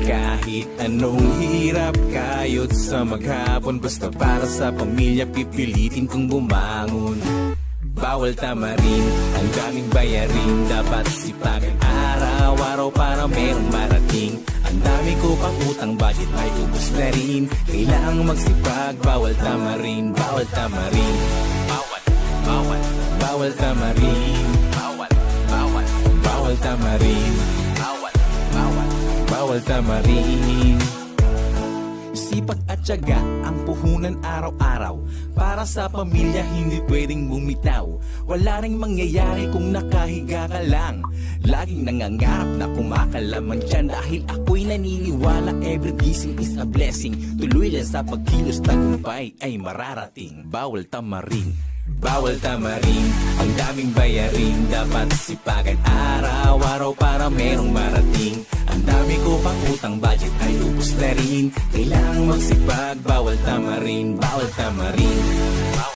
Kahit anong hirap, kayod sa maghapon, basta para sa pamilya pipilitin kong bumangon. Bawal tamarin, ang daming bayarin, dapat sipagan araw-araw para merong marating. Ang dami ko pang utang, budget ay ubos na rin. Kailangang magsipag, bawal tamarin, bawal tamarin. Bawal tamarin, bawal tamarin, bawal tamarin. Sipag at tiyaga ang puhunan araw-araw, para sa pamilya hindi pwedeng bumitaw. Wala ring mangyayari kung nakahiga ka lang. Laging nangangarap na kumakalaman dyan, dahil ako'y naniniwala every gising is a blessing. Tuloy lang sa pagkilos, tagumpay ay mararating. Bawal tamarin, bawal tamarin, ang daming bayarin, dapat sipagan araw-araw para merong marating. Ang dami ko pang utang, budget ay ubos na rin. Kailangang magsipag, bawal tamarin, bawal tamarin.